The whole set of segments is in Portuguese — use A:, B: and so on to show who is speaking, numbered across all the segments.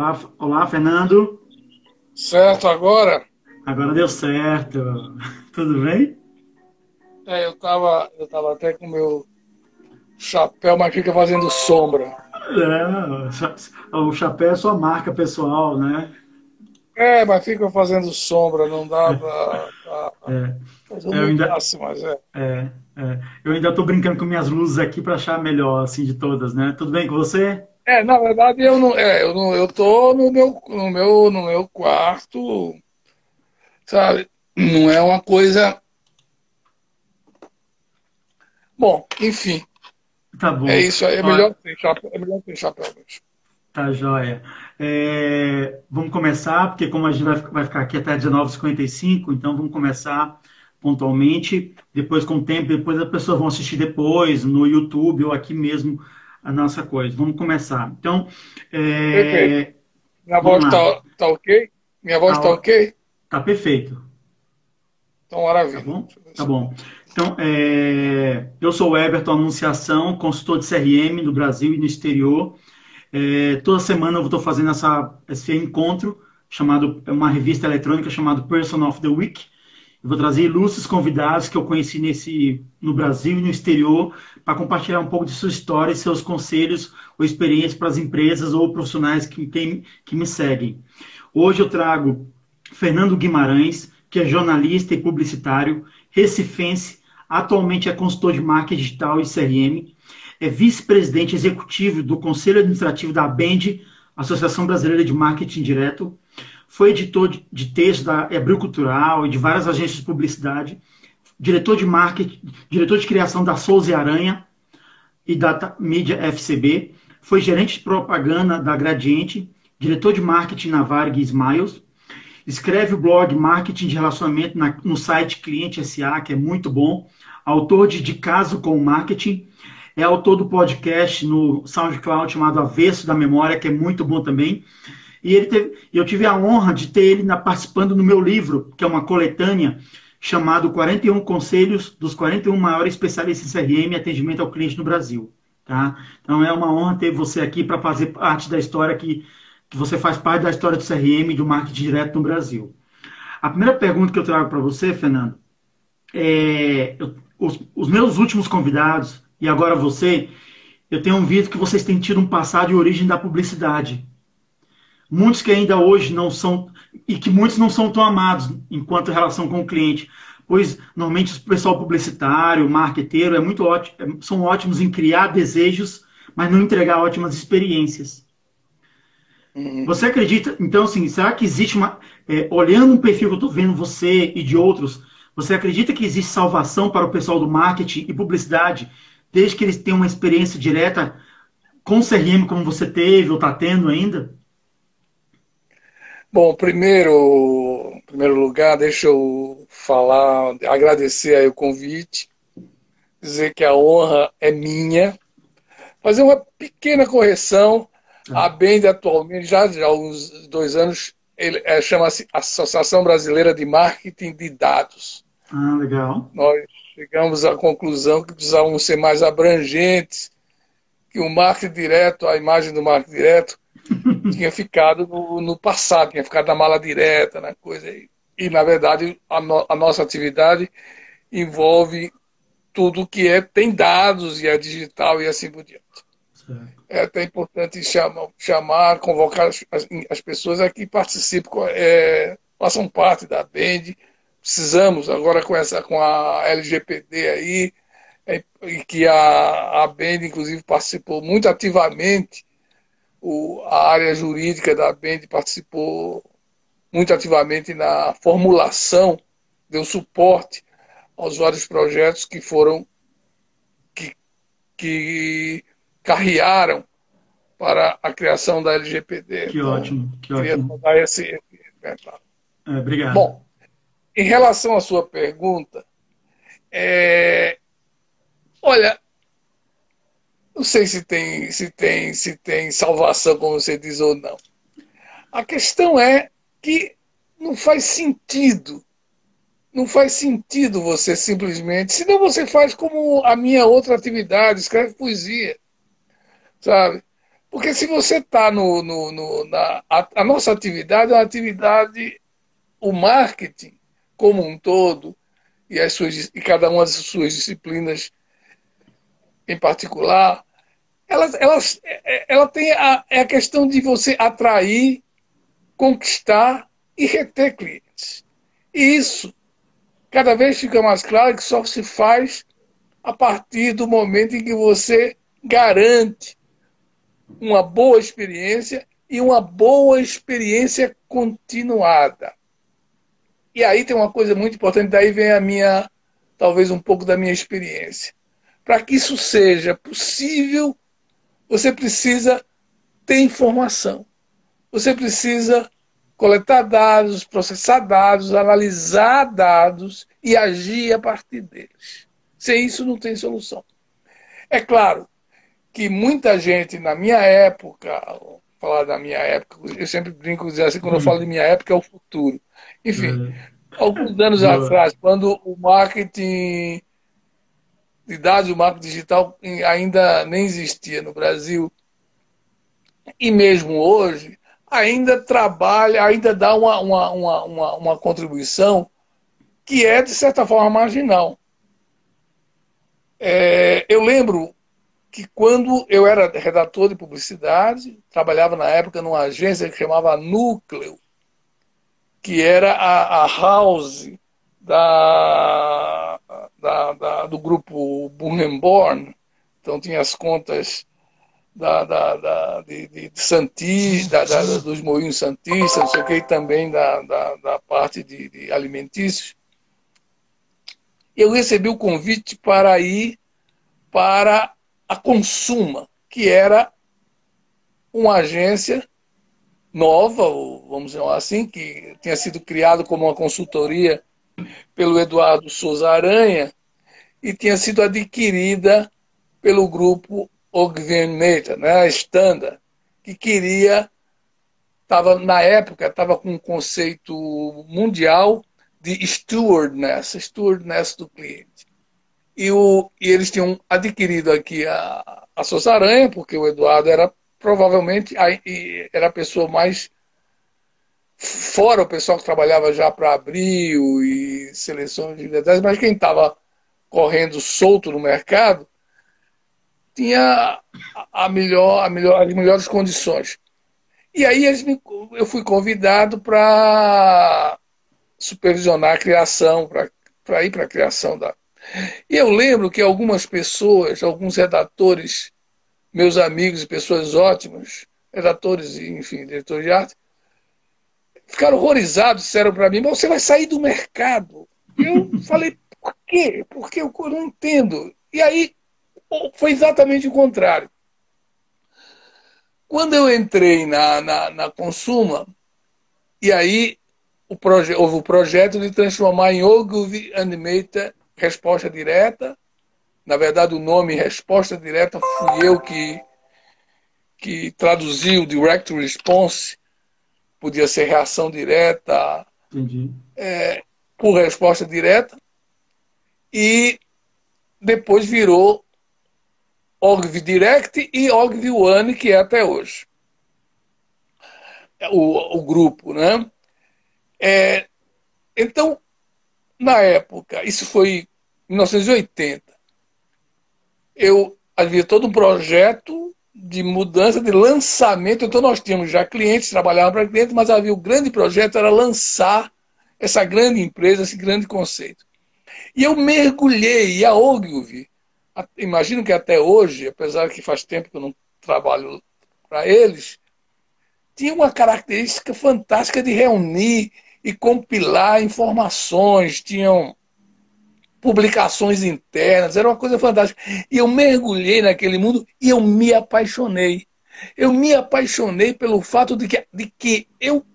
A: Olá, olá, Fernando.
B: Certo, agora,
A: Agora deu certo. Tudo bem?
B: eu tava até com o meu chapéu, mas fica fazendo sombra.
A: O chapéu é sua marca pessoal, né?
B: É, mas fica fazendo sombra, não dá pra
A: É,
B: fazer o
A: eu
B: meu
A: ainda,
B: máximo, mas é.
A: eu ainda tô brincando com minhas luzes aqui para achar a melhor, assim, de todas, né? Tudo bem com você?
B: Na verdade, eu tô no meu quarto, sabe? Não é uma coisa. Bom, enfim,
A: Tá
B: é
A: bom.
B: isso aí.
A: Ó,
B: É melhor ter chapéu mesmo.
A: tá joia. Vamos começar, porque como a gente vai ficar aqui até 19h55, então vamos começar pontualmente. Depois, com o tempo, depois as pessoas vão assistir depois no YouTube ou aqui mesmo a nossa coisa. Vamos começar. Então,
B: Perfeito.
A: é,
B: Minha
A: vamos
B: voz
A: lá.
B: tá ok? Minha voz
A: Tá,
B: tá ok?
A: tá perfeito.
B: Então,
A: Tá
B: maravilha.
A: bom?
B: Deixa eu ver
A: Tá
B: se
A: bom. Então, eu sou o Everton Anunciação, consultor de CRM no Brasil e no exterior. Toda semana eu estou fazendo esse encontro chamado, é uma revista eletrônica chamada Person of the Week. Eu vou trazer ilustres convidados que eu conheci no Brasil e no exterior para compartilhar um pouco de sua história e seus conselhos ou experiências para as empresas ou profissionais que me seguem. Hoje eu trago Fernando Guimarães, que é jornalista e publicitário, recifense, atualmente é consultor de marketing digital e CRM, é vice-presidente executivo do Conselho Administrativo da ABEND, Associação Brasileira de Marketing Direto, foi editor de texto da Abril Cultural e de várias agências de publicidade, diretor de marketing, diretor de criação da Souza e Aranha e da Mídia FCB, foi gerente de propaganda da Gradiente, diretor de marketing na Varg Smiles, escreve o blog Marketing de Relacionamento no site Cliente SA, que é muito bom, autor de Caso com Marketing, é autor do podcast no SoundCloud chamado Avesso da Memória, que é muito bom também. Eu tive a honra de ter ele participando no meu livro, que é uma coletânea, chamado 41 Conselhos dos 41 maiores especialistas em CRM e atendimento ao cliente no Brasil. Tá? Então é uma honra ter você aqui para fazer parte da história que você faz parte da história do CRM e do marketing direto no Brasil. A primeira pergunta que eu trago para você, Fernando, os meus últimos convidados, e agora você, eu tenho visto que vocês têm tido um passado de origem da publicidade. Muitos que ainda hoje não são, e que muitos não são tão amados enquanto relação com o cliente, pois normalmente o pessoal publicitário, marqueteiro, muito ótimo, são ótimos em criar desejos, mas não entregar ótimas experiências.
B: Uhum.
A: Você acredita, então, assim, será que existe olhando um perfil que eu estou vendo você e de outros, você acredita que existe salvação para o pessoal do marketing e publicidade, desde que eles tenham uma experiência direta com o CRM como você teve ou está tendo ainda?
B: Bom, em primeiro lugar, deixa eu falar, agradecer aí o convite, dizer que a honra é minha. Fazer uma pequena correção. A
A: Tá.
B: Bend atualmente, já há uns 2 anos, chama-se Associação Brasileira de Marketing de Dados.
A: Ah, legal.
B: Nós chegamos à conclusão que precisávamos ser mais abrangentes, que o marketing direto, a imagem do marketing direto, tinha ficado no passado, tinha ficado na mala direta, na coisa aí. E, na verdade, a nossa atividade envolve tudo que tem dados e é digital e assim por diante.
A: Certo.
B: É até importante convocar as pessoas a que participem, façam parte da BEND. Precisamos, agora com a LGPD aí, e que a BEND, inclusive, participou muito ativamente, a área jurídica da BEND participou muito ativamente na formulação, deu suporte aos vários projetos que, que carrearam para a criação da LGPD.
A: Que
B: Então,
A: ótimo, que
B: queria
A: ótimo.
B: só dar esse recado.
A: Obrigado.
B: Bom, em relação à sua pergunta, é, olha, não sei se tem salvação, como você diz, ou não. A questão é que não faz sentido. Não faz sentido você simplesmente. Senão você faz como a minha outra atividade, escreve poesia, sabe? Porque se você está a nossa atividade é uma atividade, o marketing como um todo, e cada uma das suas disciplinas em particular, ela tem é a questão de você atrair, conquistar e reter clientes. E isso, cada vez fica mais claro que só se faz a partir do momento em que você garante uma boa experiência e uma boa experiência continuada. E aí tem uma coisa muito importante, daí vem talvez um pouco da minha experiência. Para que isso seja possível, você precisa ter informação. Você precisa coletar dados, processar dados, analisar dados e agir a partir deles. Sem isso não tem solução. É claro que muita gente na minha época, falar da minha época, eu sempre brinco dizendo assim, quando eu falo de minha época é o futuro. Enfim, alguns anos
A: Boa.
B: atrás, quando o marketing de dados, o marketing digital ainda nem existia no Brasil, e mesmo hoje, ainda trabalha, ainda dá uma contribuição que é, de certa forma, marginal. Eu lembro que quando eu era redator de publicidade, trabalhava na época numa agência que chamava Núcleo, que era a house do grupo Burgenborn. Então tinha as contas de Santis, dos moinhos santistas, não sei o que, e também da parte de alimentícios. Eu recebi o convite para ir para a Consuma, que era uma agência nova, vamos dizer assim, que tinha sido criado como uma consultoria pelo Eduardo Souza Aranha e tinha sido adquirida pelo grupo Ogden Meta, né, a Standard, que na época, estava com um conceito mundial de stewardness do cliente. E eles tinham adquirido aqui a Souza Aranha, porque o Eduardo era provavelmente era a pessoa mais fora o pessoal que trabalhava já para Abril e seleções de detalhes, mas quem estava correndo solto no mercado tinha as melhores condições. E aí eu fui convidado para supervisionar a criação, para ir para a criação da. E eu lembro que algumas pessoas, alguns redatores, meus amigos e pessoas ótimas, redatores e, enfim, diretores de arte, ficaram horrorizados, disseram para mim, mas você vai sair do mercado. Eu falei, por quê? Porque eu não entendo. E aí foi exatamente o contrário. Quando eu entrei na Consuma, e aí houve o projeto de transformar em Ogilvy Animator Resposta Direta. Na verdade, o nome Resposta Direta fui eu que traduzi o Direct Response, podia ser reação direta,
A: Entendi.
B: por resposta direta, e depois virou Ogilvy Direct e Ogilvy One, que é até hoje o grupo, né? Então, na época, isso foi em 1980, eu havia todo um projeto de mudança, de lançamento. Então, nós tínhamos já clientes, trabalhavam para clientes, mas havia o grande projeto, era lançar essa grande empresa, esse grande conceito. E eu mergulhei, e a Ogilvy, imagino que até hoje, apesar que faz tempo que eu não trabalho para eles, tinha uma característica fantástica de reunir e compilar informações, tinham publicações internas, era uma coisa fantástica. E eu mergulhei naquele mundo e eu me apaixonei. Eu me apaixonei pelo fato de que eu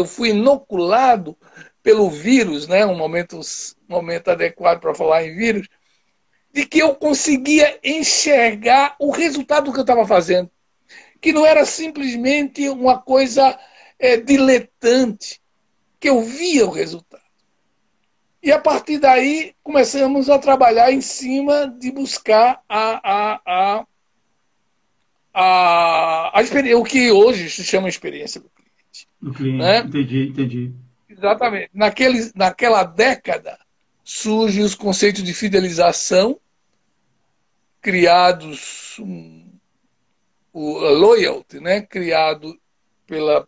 B: fui inoculado pelo vírus, né? Um momento adequado para falar em vírus, de que eu conseguia enxergar o resultado do que eu estava fazendo, que não era simplesmente uma coisa diletante, que eu via o resultado. E a partir daí começamos a trabalhar em cima de buscar o que hoje se chama experiência do cliente.
A: Do cliente.
B: Né?
A: Entendi, entendi.
B: Exatamente. Naquela década surgem os conceitos de fidelização, criados, o loyalty, né? Criado pela,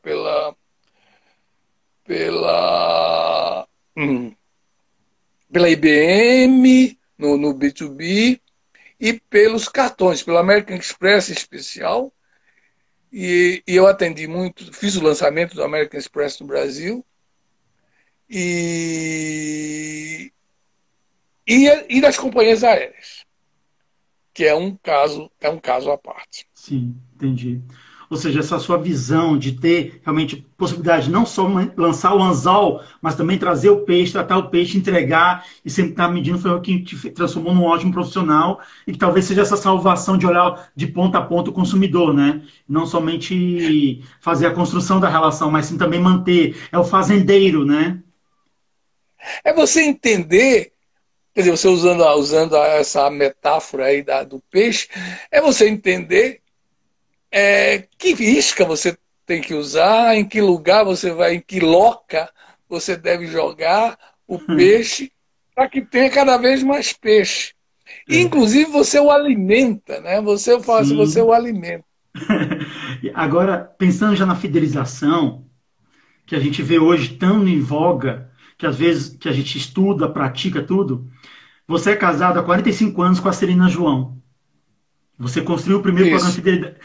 B: pela, hum, pela IBM no B2B e pelos cartões, pelo American Express em especial. E eu atendi muito, fiz o lançamento do American Express no Brasil. E, e das companhias aéreas, que é um caso à parte.
A: Sim, entendi. Ou seja, essa sua visão de ter realmente possibilidade não só lançar o anzol, mas também trazer o peixe, tratar o peixe, entregar e sempre estar medindo foi o que te transformou num ótimo profissional e que talvez seja essa salvação de olhar de ponta a ponta o consumidor, né? Não somente fazer a construção da relação, mas sim também manter. É o fazendeiro, né?
B: É você entender, quer dizer, você usando essa metáfora aí do peixe, é você entender que isca você tem que usar, em que lugar você vai, em que loca você deve jogar o peixe, para que tenha cada vez mais peixe. E,
A: É,
B: inclusive, você o alimenta, né? Você fala assim, você
A: sim.
B: o alimenta.
A: Agora, pensando já na fidelização, que a gente vê hoje tão em voga, que às vezes que a gente estuda, pratica tudo. Você é casado há 45 anos com a Celina João. Você construiu o primeiro programa de
B: Isso.
A: fidelidade.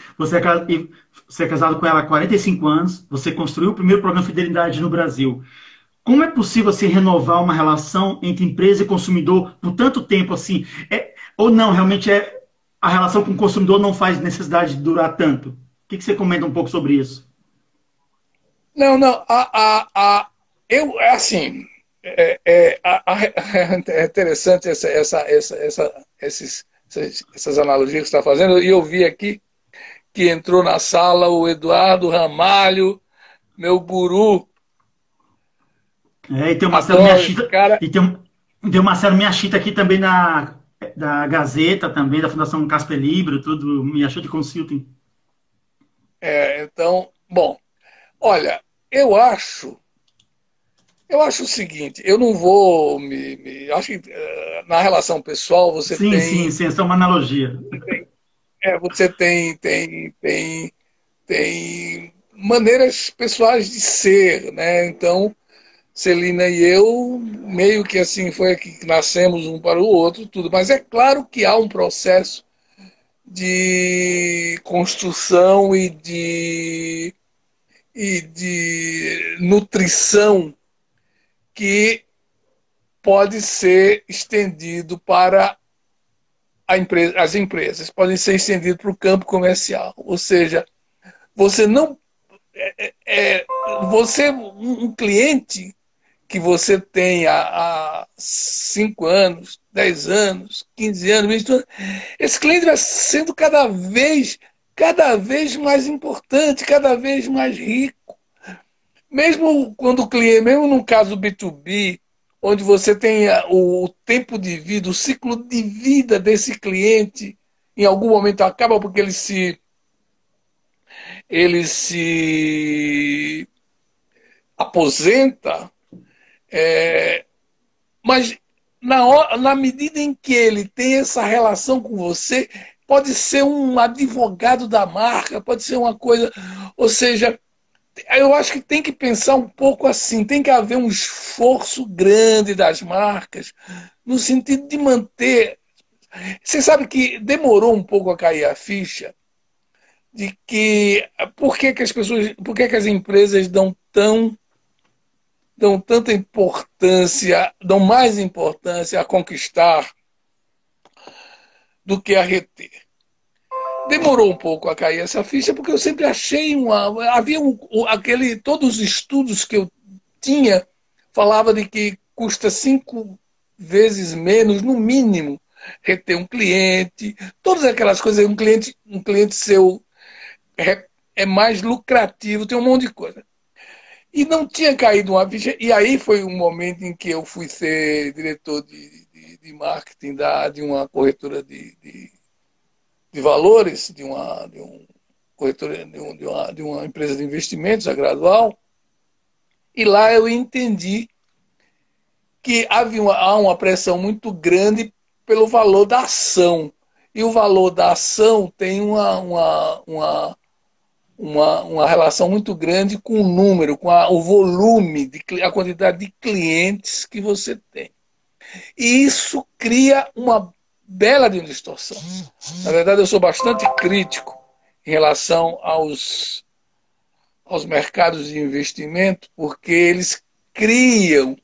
A: Você é casado com ela há 45 anos. Você construiu o primeiro programa de fidelidade no Brasil. Como é possível se renovar uma relação entre empresa e consumidor por tanto tempo assim? Ou não, realmente a relação com o consumidor não faz necessidade de durar tanto? O que você comenta um pouco sobre isso?
B: Não, não. É assim. É interessante essas analogias que você está fazendo. E eu vi aqui que entrou na sala o Eduardo Ramalho, meu guru.
A: E tem o Marcelo
B: Adoro esse
A: Miyashita,
B: cara.
A: tem o Marcelo Miyashita aqui também da Gazeta, também da Fundação Casper Libro, tudo, Miyashita Consulting.
B: Então, bom, olha, eu acho. Eu acho o seguinte, eu não vou acho que na relação pessoal
A: Sim, sim, sim, essa é uma analogia.
B: você tem maneiras pessoais de ser, né? Então, Celina e eu, meio que assim, foi que nascemos um para o outro, tudo. Mas é claro que há um processo de construção e de nutrição que pode ser estendido para as empresas, podem ser estendido para o campo comercial. Ou seja, você não é, você um cliente que você tem há 5 anos, 10 anos, 15 anos, 20 anos, esse cliente vai sendo cada vez mais importante, cada vez mais rico. Mesmo quando o cliente, mesmo no caso B2B, onde você tem o tempo de vida, o ciclo de vida desse cliente, em algum momento acaba porque ele se aposenta, mas na medida em que ele tem essa relação com você, pode ser um advogado da marca, pode ser uma coisa. Ou seja, eu acho que tem que pensar um pouco assim, tem que haver um esforço grande das marcas, no sentido de manter. Você sabe que demorou um pouco a cair a ficha de que por que as empresas dão tanta importância, dão mais importância a conquistar do que a reter. Demorou um pouco a cair essa ficha, porque eu sempre achei havia todos os estudos que eu tinha falava de que custa 5 vezes menos, no mínimo, reter um cliente, todas aquelas coisas, um cliente seu é mais lucrativo, tem um monte de coisa. E não tinha caído uma ficha. E aí foi um momento em que eu fui ser diretor de marketing de uma corretora de valores, de um corretora, de uma empresa de investimentos, a Gradual. E lá eu entendi que há uma pressão muito grande pelo valor da ação. E o valor da ação tem uma relação muito grande com o número, com o volume, a quantidade de clientes que você tem. E isso cria uma bela de uma distorção. Na verdade, eu sou bastante crítico em relação aos mercados de investimento, porque eles criam,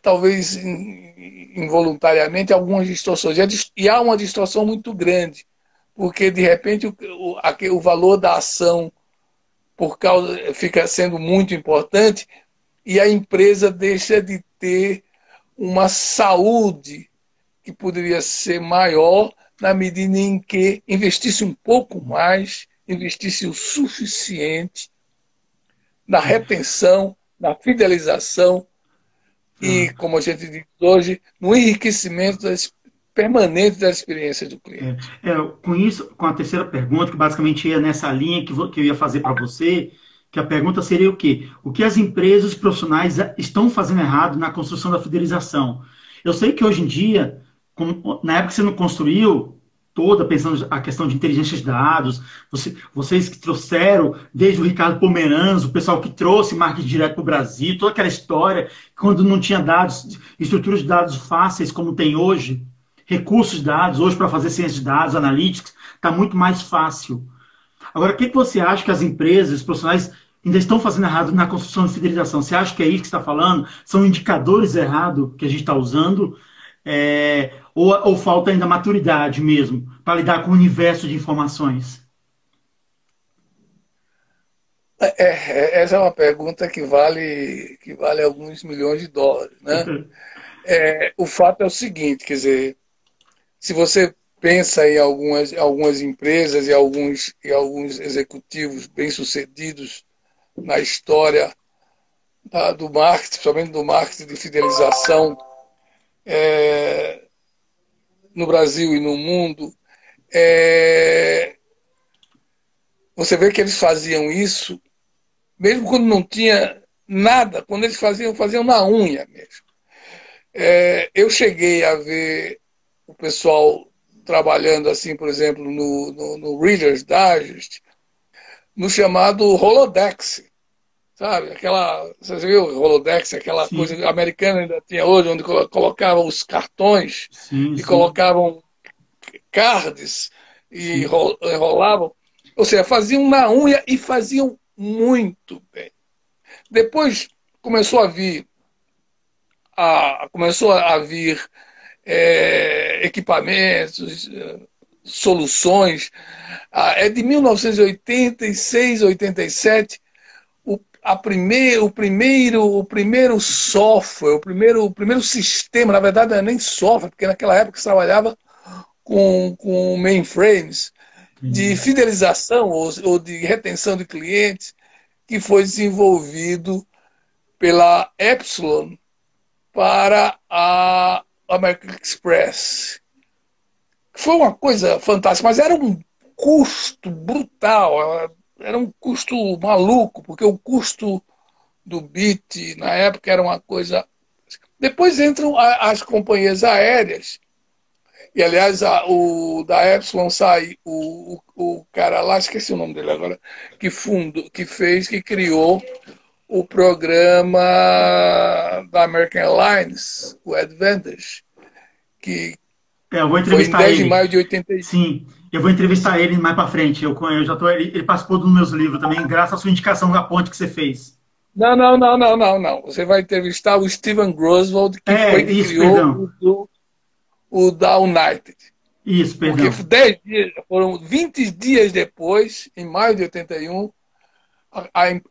B: talvez involuntariamente, algumas distorções. E há uma distorção muito grande, porque, de repente, o valor da ação fica sendo muito importante e a empresa deixa de ter uma saúde que poderia ser maior na medida em que investisse um pouco mais, investisse o suficiente na retenção, na fidelização e, como a gente diz hoje, no enriquecimento permanente da experiência do cliente.
A: Com isso, com a terceira pergunta, que basicamente ia nessa linha que eu ia fazer para você, que a pergunta seria o quê? O que as empresas profissionais estão fazendo errado na construção da fidelização? Eu sei que hoje em dia, na época que você não construiu toda, pensando a questão de inteligência de dados, vocês que trouxeram, desde o Ricardo Pomeranz, o pessoal que trouxe marketing direto para o Brasil, toda aquela história, quando não tinha dados, estruturas de dados fáceis como tem hoje, recursos de dados, hoje para fazer ciência de dados, analytics, está muito mais fácil. Agora, o que você acha que as empresas, os profissionais ainda estão fazendo errado na construção de fidelização? Você acha que é isso que você está falando? São indicadores errados que a gente está usando? Ou falta ainda maturidade mesmo para lidar com o universo de informações?
B: Essa é uma pergunta que vale alguns milhões de dólares, né? O fato é o seguinte, quer dizer, se você pensa em algumas empresas e alguns executivos bem-sucedidos na história do marketing, principalmente do marketing de fidelização no Brasil e no mundo, você vê que eles faziam isso, mesmo quando não tinha nada, quando eles faziam na unha mesmo. Eu cheguei a ver o pessoal trabalhando assim, por exemplo, no Reader's Digest, no chamado Holodex, sabe? Você viu o Holodex, aquela
A: Sim.
B: coisa americana ainda tinha hoje, onde colocavam os cartões e colocavam cards e enrolavam. Ou seja, faziam na unha e faziam muito bem. Depois começou a vir equipamentos, soluções. De 1986, 87, o primeiro software, o primeiro sistema, na verdade não é nem software, porque naquela época se trabalhava com mainframes de fidelização ou de retenção de clientes, que foi desenvolvido pela Epsilon para a American Express. Foi uma coisa fantástica, mas era um custo brutal, era um custo maluco, porque o custo do bit na época era uma coisa. Depois entram as companhias aéreas, e aliás, da Epsilon sai o cara lá, esqueci o nome dele agora, que criou o programa da American Airlines, o Advantage, que
A: eu vou
B: foi em
A: entrevistar
B: 10
A: ele.
B: de maio de 81.
A: Sim, eu vou entrevistar ele mais para frente. Eu já tô, ele participou dos meus livros também, graças à sua indicação da ponte que você fez.
B: Não. Você vai entrevistar o Steven Groswald, que criou o da United.
A: Isso, perdão.
B: Porque foram 20 dias depois, em maio de 81,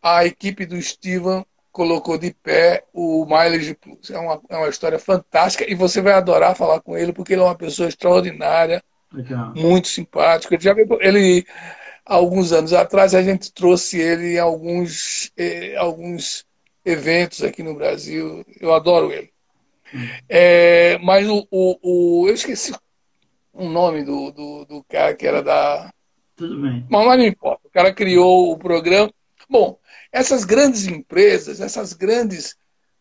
B: a equipe do Steven colocou de pé o Mileage Plus. É uma história fantástica e você vai adorar falar com ele, porque ele é uma pessoa extraordinária,
A: Legal.
B: muito simpático. alguns anos atrás, a gente trouxe ele em alguns eventos aqui no Brasil. Eu adoro ele. Mas eu esqueci o nome do cara que era da...
A: Tudo bem.
B: Mas não importa. O cara criou o programa. Bom, essas grandes empresas,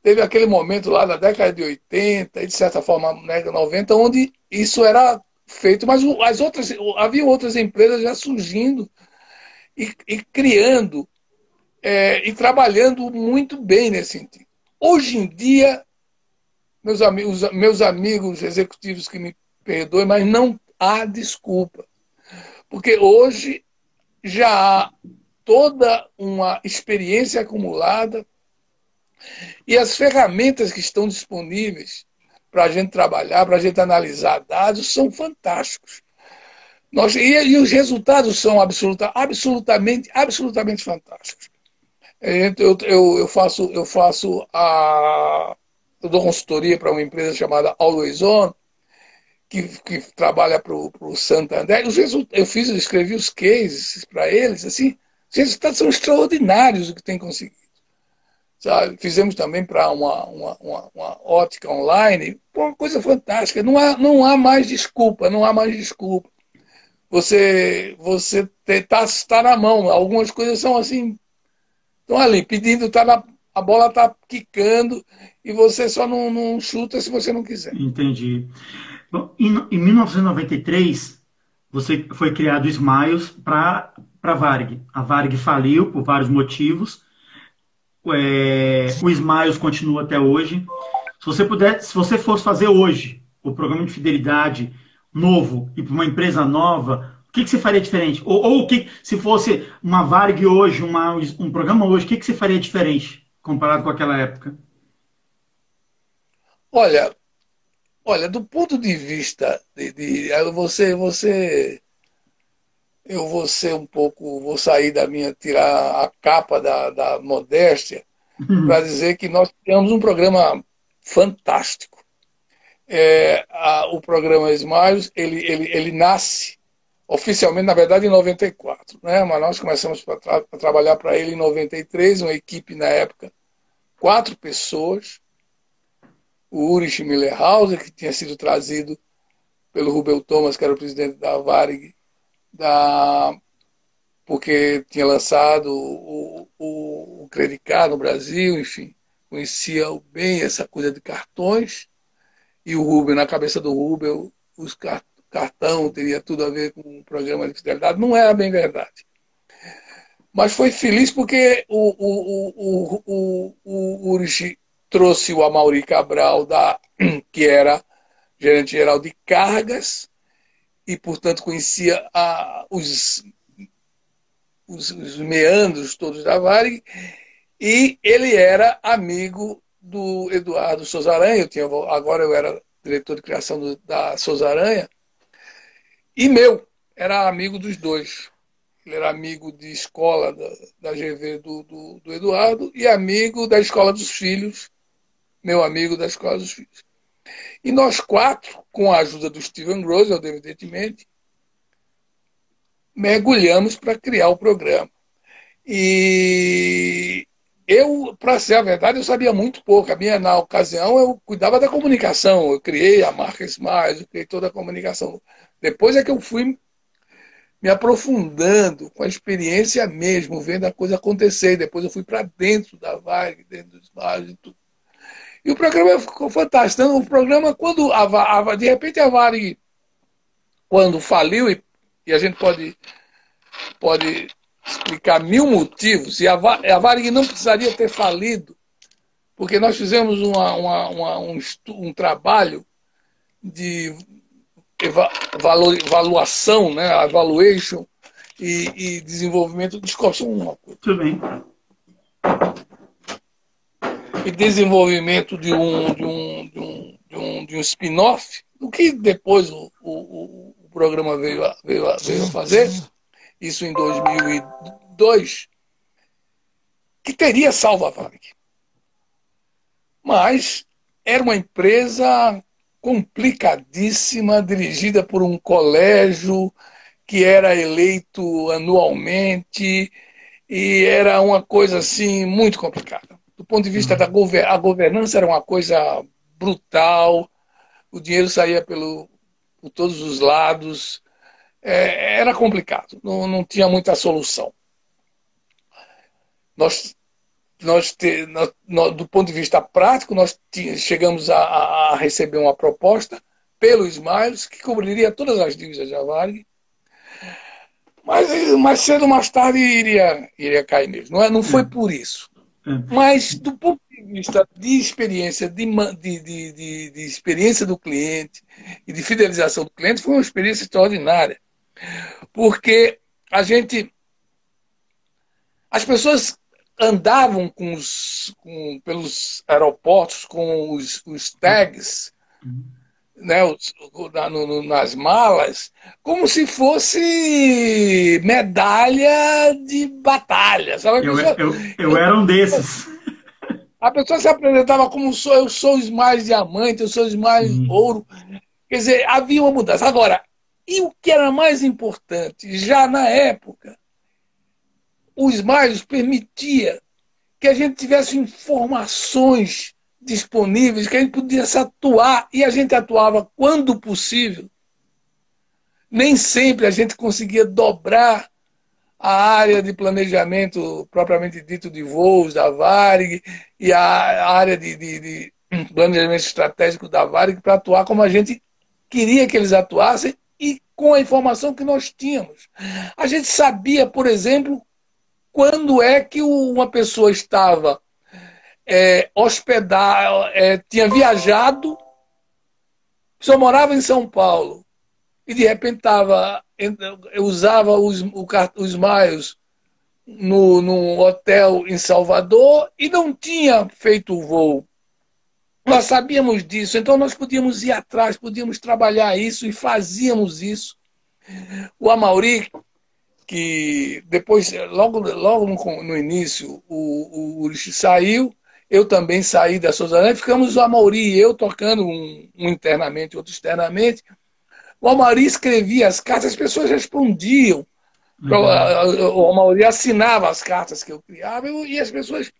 B: teve aquele momento lá na década de 80 e, de certa forma, na década de 90, onde isso era feito, mas havia outras empresas já surgindo e criando e trabalhando muito bem nesse sentido. Hoje em dia, meus amigos executivos que me perdoem, mas não há desculpa. Porque hoje já há toda uma experiência acumulada e as ferramentas que estão disponíveis para a gente trabalhar, para a gente analisar dados, são fantásticos. E os resultados são absolutamente fantásticos. Eu dou consultoria para uma empresa chamada Always On, que trabalha para o Santander. Eu escrevi os cases para eles, assim, os resultados são extraordinários o que tem conseguido. Sabe? Fizemos também para uma ótica online, uma coisa fantástica. Não há mais desculpa, não há mais desculpa. Você está na mão. Algumas coisas são assim, estão ali, pedindo, a bola está quicando e você só não chuta se você não quiser.
A: Entendi. Bom, em 1993, você foi criado o Smiles para a Varig. A Varig faliu por vários motivos. O Smiles continua até hoje. Se você fosse fazer hoje o programa de fidelidade novo e para uma empresa nova, o que você faria diferente? Ou se fosse uma Varig hoje, um programa hoje, o que você faria diferente comparado com aquela época?
B: Olha, do ponto de vista eu vou ser um pouco, vou sair tirar a capa da modéstia para dizer que nós temos um programa fantástico. O programa Smiles, ele nasce oficialmente, na verdade, em 94, né? Mas nós começamos a trabalhar para ele em 93, uma equipe na época, 4 pessoas, o Ulrich Millerhauser, que tinha sido trazido pelo Rubel Thomas, que era o presidente da Varig, porque tinha lançado o Credit Card no Brasil, enfim, conhecia bem essa coisa de cartões, e o Rubel, na cabeça do Rubel, cartão teria tudo a ver com o programa de fidelidade. Não era bem verdade. Mas foi feliz porque o Ulrich trouxe o Amaury Cabral, que era gerente-geral de cargas, e, portanto, conhecia os meandros todos da Varig, e ele era amigo do Eduardo Souza Aranha. Agora eu era diretor de criação da Souza Aranha, e era amigo dos dois. Ele era amigo de escola da GV do Eduardo e amigo da escola dos filhos, meu amigo da escola dos filhos. E nós 4, com a ajuda do Steven Grossel, evidentemente, mergulhamos para criar o programa. E para ser a verdade, eu sabia muito pouco. Na ocasião, eu cuidava da comunicação. Eu criei a marca Smiles, eu criei toda a comunicação. Depois é que eu fui me aprofundando com a experiência mesmo, vendo a coisa acontecer. Depois eu fui para dentro da Varig, dentro dos Smiles e tudo. E o programa ficou fantástico. Então, o programa, de repente a Varig, quando faliu, e a gente pode explicar 1000 motivos, e a Varig não precisaria ter falido, porque nós fizemos um trabalho de avaliação, né, evaluation e desenvolvimento. Desculpa, só uma coisa.
A: Tudo bem.
B: E desenvolvimento de um spin-off, do que depois o programa veio a fazer, isso em 2002, que teria salvo a Varig. Mas era uma empresa complicadíssima, dirigida por um colégio que era eleito anualmente, e era uma coisa assim muito complicada. Do ponto de vista da a governança era uma coisa brutal, o dinheiro saía por todos os lados, era complicado, não tinha muita solução. Do ponto de vista prático, chegamos a receber uma proposta pelo Smiles, que cobriria todas as dívidas da Varig, mas mais cedo ou mais tarde iria cair mesmo. Não foi por isso. Mas do ponto de vista de experiência, de experiência do cliente e de fidelização do cliente, foi uma experiência extraordinária. Porque as pessoas andavam pelos aeroportos com os tags, né, nas malas, como se fosse medalha de batalha. Sabe?
A: Eu era um desses.
B: A pessoa se apresentava como eu sou os mais diamante, eu sou os mais ouro. Quer dizer, havia uma mudança. Agora, e o que era mais importante, já na época, o Smiles permitia que a gente tivesse informações disponíveis, que a gente pudesse atuar, e a gente atuava quando possível. Nem sempre a gente conseguia dobrar a área de planejamento propriamente dito de voos da Varig e a área de planejamento estratégico da Varig para atuar como a gente queria que eles atuassem e com a informação que nós tínhamos. A gente sabia, por exemplo, quando é que uma pessoa estava hospedada, tinha viajado, só morava em São Paulo e de repente usava os miles no hotel em Salvador e não tinha feito o voo. Nós sabíamos disso, então nós podíamos ir atrás, podíamos trabalhar isso e fazíamos isso. O Amaury, que depois, logo no início, o Ulrich saiu, eu também saí da Souza Neto, ficamos o Amaury e eu tocando um internamente, outro externamente. O Amaury escrevia as cartas, as pessoas respondiam. O Amaury assinava as cartas que eu criava e as pessoas...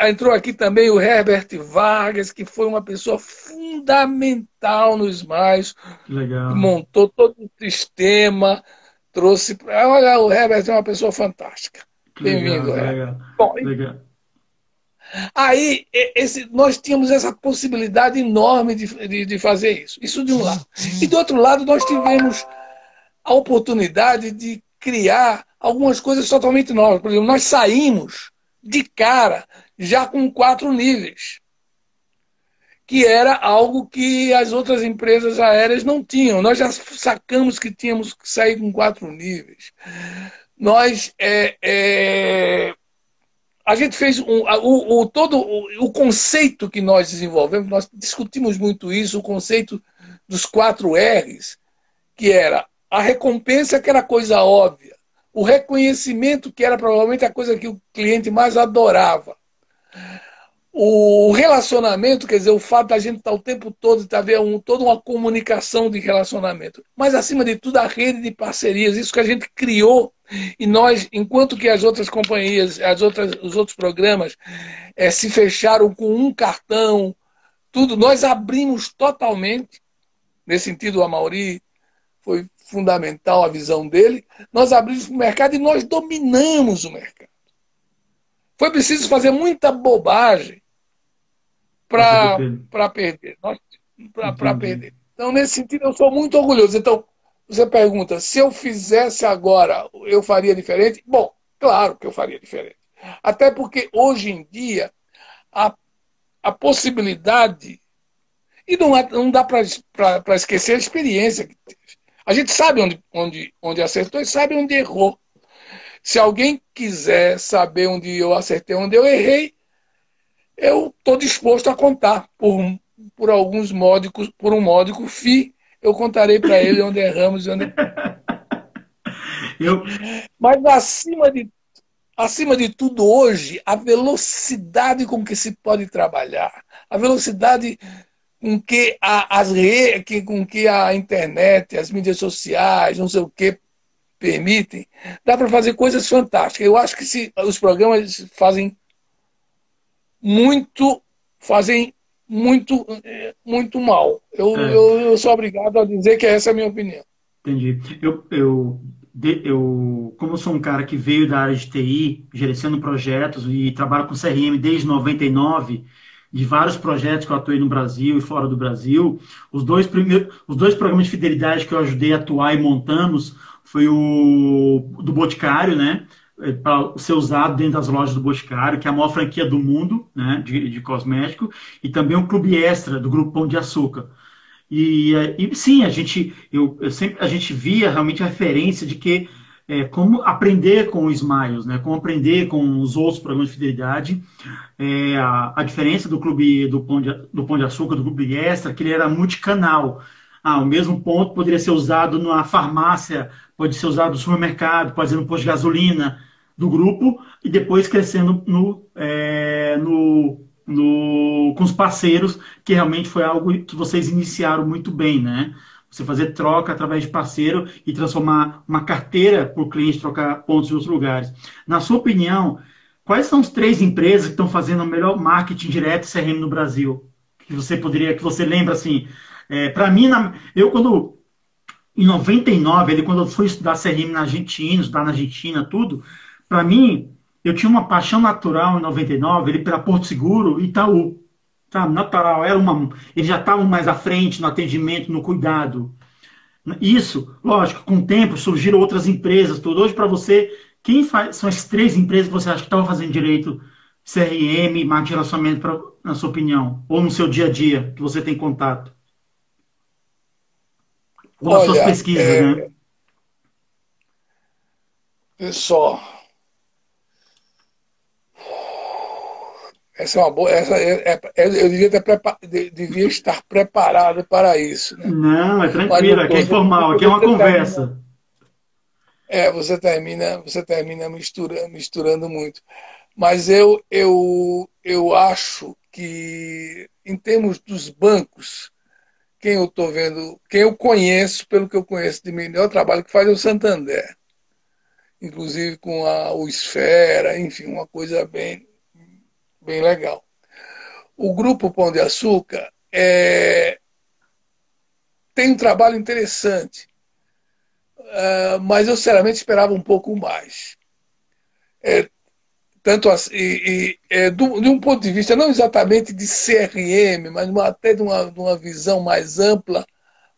B: Entrou aqui também o Herbert Vargas, que foi uma pessoa fundamental nos Smiles, montou todo o sistema, trouxe... Olha, o Herbert é uma pessoa fantástica. Bem-vindo, Herbert. Bom, aí nós tínhamos essa possibilidade enorme de fazer isso. Isso de um lado. E do outro lado, nós tivemos a oportunidade de criar algumas coisas totalmente novas. Por exemplo, nós saímos de cara já com 4 níveis, que era algo que as outras empresas aéreas não tinham. Nós já sacamos que tínhamos que sair com 4 níveis. Nós... a gente fez todo o conceito que nós desenvolvemos, nós discutimos muito isso, o conceito dos 4 R's, que era a recompensa, que era coisa óbvia, o reconhecimento, que era provavelmente a coisa que o cliente mais adorava, o relacionamento, quer dizer, o fato da gente estar o tempo todo, toda uma comunicação de relacionamento, mas acima de tudo a rede de parcerias, isso que a gente criou. E nós, enquanto que as outras companhias, os outros programas se fecharam com um cartão, tudo, nós abrimos totalmente. Nesse sentido, o Amaury foi fundamental a visão dele. Nós abrimos o mercado e nós dominamos o mercado. Foi preciso fazer muita bobagem para perder. Para perder. Então, nesse sentido, eu sou muito orgulhoso. Então, você pergunta, se eu fizesse agora, eu faria diferente? Bom, claro que eu faria diferente. Até porque, hoje em dia, a possibilidade... E não dá para esquecer a experiência que teve. A gente sabe onde acertou e sabe onde errou. Se alguém quiser saber onde eu acertei, onde eu errei, eu estou disposto a contar. Por um módico FII, eu contarei para ele onde erramos e onde... Mas acima de tudo hoje, a velocidade com que se pode trabalhar, a velocidade com que a internet, as mídias sociais, não sei o que, permitem, dá para fazer coisas fantásticas. Eu acho que os programas muito, fazem muito mal.
A: É,
B: Eu sou obrigado a dizer que essa é a minha opinião.
A: entendi. Como eu sou um cara que veio da área de TI, gerenciando projetos e trabalho com CRM desde 99, de vários projetos que eu atuei no Brasil e fora do Brasil, os dois programas de fidelidade que eu ajudei a atuar e montamos foi o do Boticário, né? Para ser usado dentro das lojas do Boticário, que é a maior franquia do mundo, né? De cosmético, e também o Clube Extra, do Grupo Pão de Açúcar. E sim, a gente via realmente a referência de que como aprender com o Smiles, né? Como aprender com os outros programas de fidelidade. A diferença do clube do Pão de Açúcar, do Clube Extra, que ele era multicanal. O mesmo ponto poderia ser usado na farmácia, pode ser usado no supermercado, pode ser no posto de gasolina do grupo, e depois crescendo com os parceiros, que realmente foi algo que vocês iniciaram muito bem, né? Você fazer troca através de parceiro e transformar uma carteira para o cliente trocar pontos em outros lugares. Na sua opinião, quais são as três empresas que estão fazendo o melhor marketing direto CRM no Brasil? Que você lembra assim? Para mim, eu quando em 99, quando eu fui estudar CRM na Argentina, estudar na Argentina, tudo, para mim, eu tinha uma paixão natural em 99, pela Porto Seguro e Itaú. Tá, natural, eles já estavam mais à frente no atendimento, no cuidado. Isso, lógico, com o tempo surgiram outras empresas, tudo. Hoje, para você, são as três empresas que você acha que estavam fazendo direito CRM, marketing de relacionamento, na sua opinião? Ou no seu dia a dia, que você tem contato? Ou nas suas
B: Olha,
A: pesquisas, né?
B: pessoal, essa é uma boa. Eu devia estar preparado para isso, né?
A: Não, é
B: Mas
A: tranquilo,
B: não
A: aqui é
B: estou.
A: informal, aqui é uma conversa.
B: Você termina misturando muito. Mas eu acho que, em termos dos bancos, quem eu estou vendo, quem eu conheço, pelo que eu conheço de melhor trabalho que faz é o Santander, inclusive com o Esfera, enfim, uma coisa bem legal. O Grupo Pão de Açúcar tem um trabalho interessante, mas eu sinceramente esperava um pouco mais. É, tanto assim, de um ponto de vista não exatamente de CRM, mas até de uma visão mais ampla,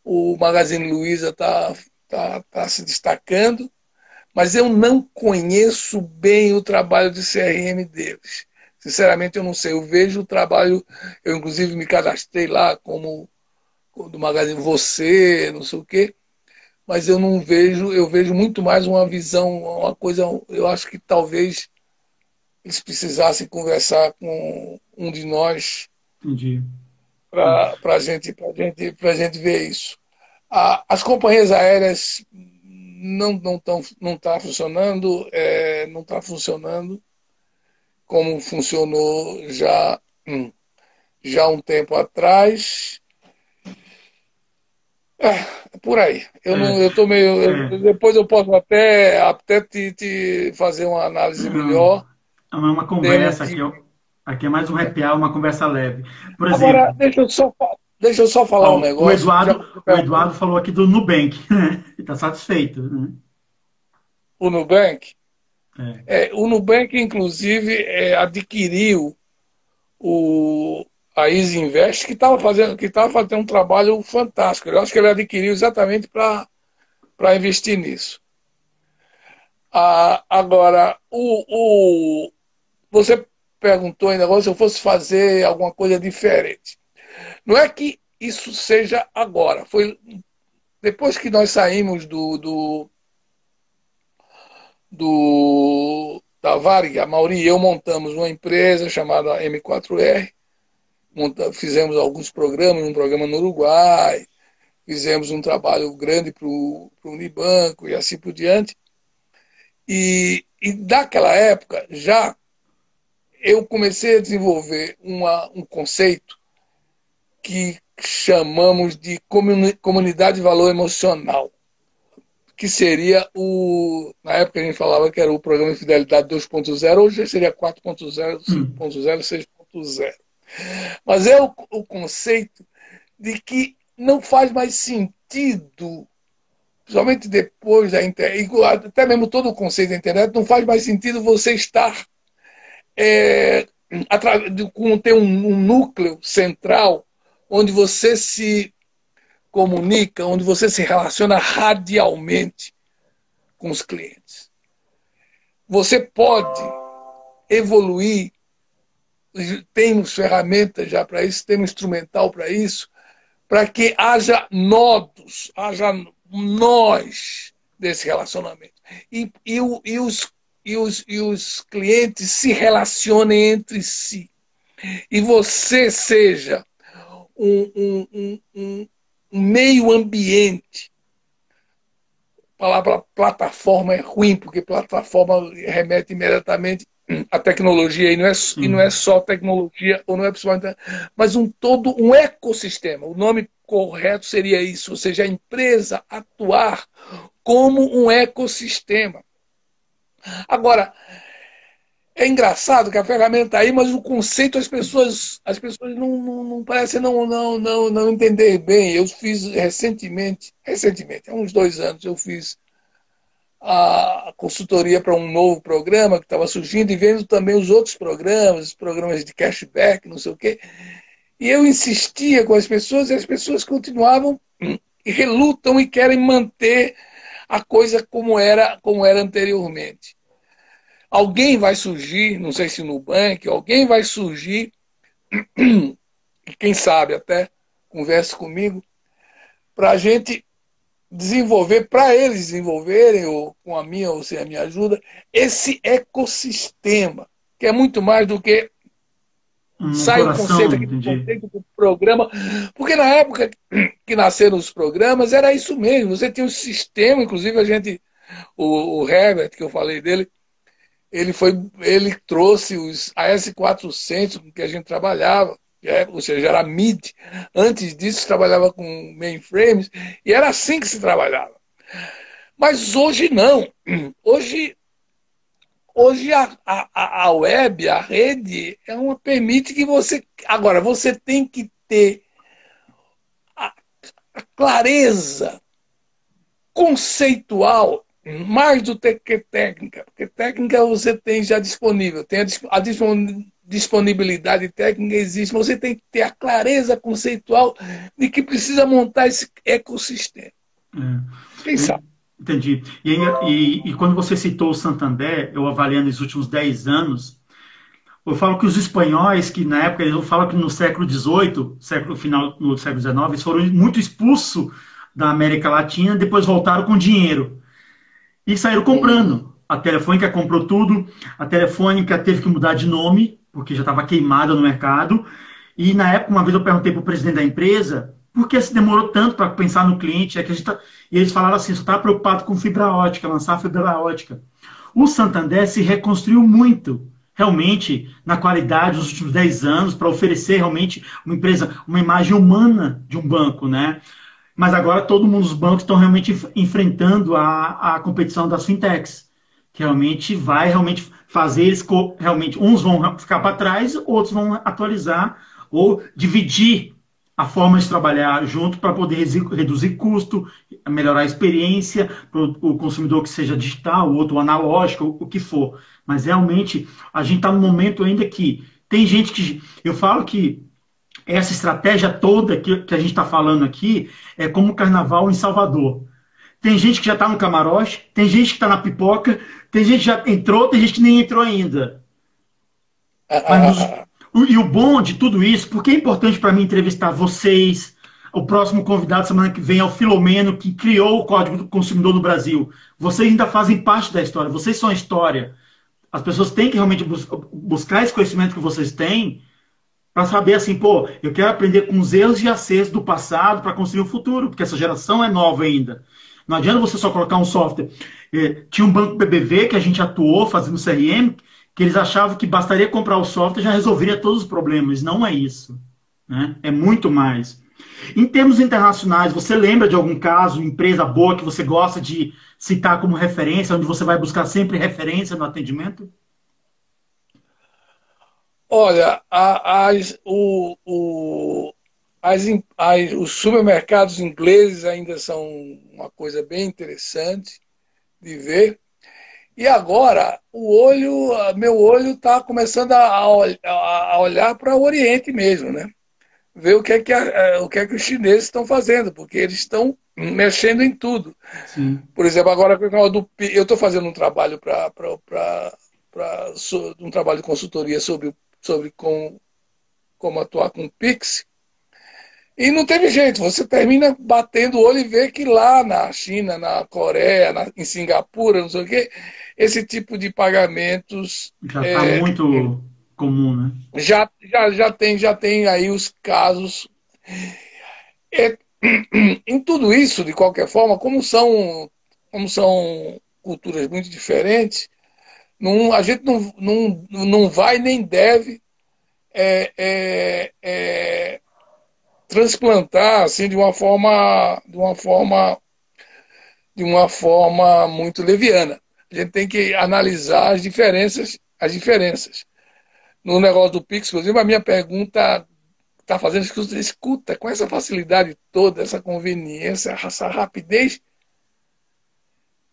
B: o Magazine Luiza tá se destacando, mas eu não conheço bem o trabalho de CRM deles. Sinceramente, eu não sei. Eu vejo o trabalho, eu inclusive me cadastrei lá como do Magazine Você, não sei o quê, mas eu não vejo, eu vejo muito mais uma visão, uma coisa, eu acho que talvez eles precisassem conversar com um de nós
A: Entendi. Ah,
B: para gente ver isso. As companhias aéreas não tá funcionando, não está funcionando como funcionou já há um tempo atrás. Por aí.
A: é,
B: Eu tô meio.
A: é,
B: Depois eu posso até te fazer uma análise
A: não,
B: melhor
A: não é uma
B: em termos
A: conversa,
B: de.
A: aqui é mais um happy hour, uma conversa leve. Por
B: Agora,
A: exemplo,
B: deixa eu só falar um
A: ó,
B: negócio, já que você
A: O
B: perguntou.
A: Eduardo falou aqui do Nubank, né? Ele está satisfeito, né?
B: O Nubank.
A: É,
B: O Nubank, inclusive, adquiriu o, a Easy Invest, que tava fazendo um trabalho fantástico. Eu acho que ele adquiriu exatamente para investir nisso. Agora, você perguntou ainda agora se eu fosse fazer alguma coisa diferente. Não é que isso seja agora. Foi depois que nós saímos da Varig, a Mauri e eu montamos uma empresa chamada M4R, fizemos alguns programas, um programa no Uruguai, fizemos um trabalho grande para o Unibanco e assim por diante. E daquela época, já eu comecei a desenvolver um conceito que chamamos de comunidade de valor emocional, que seria na época a gente falava que era o programa de fidelidade 2.0, hoje seria 4.0, 5.0, 6.0. Mas é o conceito de que não faz mais sentido, principalmente depois da internet, até mesmo todo o conceito da internet, não faz mais sentido você estar ter um núcleo central onde você se comunica, onde você se relaciona radialmente com os clientes. Você pode evoluir, temos ferramentas já para isso, temos instrumental para isso, para que haja nodos, haja nós desse relacionamento. E os clientes se relacionem entre si. E você seja um meio ambiente. A palavra plataforma é ruim, porque plataforma remete imediatamente à tecnologia, e não é só tecnologia, ou não é principalmente, mas todo um ecossistema. O nome correto seria isso, ou seja, a empresa atuar como um ecossistema. Agora, é engraçado que a ferramenta está aí, mas o conceito as pessoas não parecem não entender bem. Eu fiz recentemente, há uns 2 anos, eu fiz a consultoria para um novo programa que estava surgindo e vendo também os outros programas, os programas de cashback, não sei o quê. E eu insistia com as pessoas e as pessoas continuavam e relutam e querem manter a coisa como era anteriormente. Alguém vai surgir, não sei se no Nubank, alguém vai surgir, quem sabe até converse comigo, para a gente desenvolver, para eles desenvolverem, ou com a minha ou sem a minha ajuda, esse ecossistema, que é muito mais do que sai o conceito do programa, porque na época que nasceram os programas era isso mesmo, você tinha um sistema, inclusive o Herbert, que eu falei dele, ele trouxe os AS400 com que a gente trabalhava, ou seja, era MID. Antes disso, trabalhava com mainframes, e era assim que se trabalhava. Mas hoje não. Hoje a web, a rede, permite que você... Agora, você tem que ter a clareza conceitual mais do que técnica, porque técnica você tem já disponível, tem a disponibilidade técnica existe, mas você tem que ter a clareza conceitual de que precisa montar esse ecossistema. Quem sabe?
A: Entendi. E quando você citou o Santander, eu avaliando os últimos 10 anos, eu falo que os espanhóis, que na época, eu falo que no século XVIII, final do século XIX, eles foram muito expulsos da América Latina, depois voltaram com dinheiro. E saíram comprando. A Telefônica comprou tudo. A Telefônica teve que mudar de nome, porque já estava queimada no mercado. E na época, uma vez eu perguntei para o presidente da empresa por que se demorou tanto para pensar no cliente. E eles falaram assim, só estava preocupado com fibra ótica, lançar fibra ótica. O Santander se reconstruiu muito, realmente, na qualidade dos últimos 10 anos, para oferecer realmente uma imagem humana de um banco, né? Mas agora todo mundo, os bancos estão realmente enfrentando a competição das fintechs, que realmente vai fazer eles, realmente, uns vão ficar para trás, outros vão atualizar ou dividir a forma de trabalhar junto para poder reduzir custo, melhorar a experiência para o consumidor que seja digital, o outro analógico, o que for. Mas realmente a gente está num momento ainda que tem gente que... Eu falo que essa estratégia toda que a gente está falando aqui é como o carnaval em Salvador. Tem gente que já está no camarote, tem gente que está na pipoca, tem gente que já entrou, tem gente que nem entrou ainda. E o bom de tudo isso, porque é importante para mim entrevistar vocês, o próximo convidado semana que vem é o Filomeno, que criou o Código do Consumidor no Brasil. Vocês ainda fazem parte da história, vocês são a história. As pessoas têm que realmente buscar esse conhecimento que vocês têm, para saber assim, pô, eu quero aprender com os erros e acertos do passado para construir o futuro, porque essa geração é nova ainda. Não adianta você só colocar um software. Tinha um banco BBV que a gente atuou fazendo CRM, que eles achavam que bastaria comprar o software e já resolveria todos os problemas. Não é isso, né? É muito mais. Em termos internacionais, você lembra de algum caso, empresa boa que você gosta de citar como referência, onde você vai buscar sempre referência no atendimento?
B: Olha, os supermercados ingleses ainda são uma coisa bem interessante de ver. E agora, meu olho está começando a olhar para o Oriente mesmo, né? Ver o que é que os chineses estão fazendo, porque eles estão mexendo em tudo.
A: Sim.
B: Por exemplo, agora eu estou fazendo um trabalho um trabalho de consultoria sobre como atuar com o Pix. E não teve jeito, você termina batendo o olho e vê que lá na China, na Coreia, em Singapura, não sei o quê, esse tipo de pagamentos
A: Já está muito comum, né?
B: já tem aí os casos. É, em tudo isso, de qualquer forma, como são culturas muito diferentes, a gente não vai nem deve é, é, é, transplantar assim de uma forma muito leviana. A gente tem que analisar as diferenças. No negócio do Pix, inclusive, a minha pergunta está fazendo isso que você escuta com essa facilidade toda, essa conveniência, essa rapidez.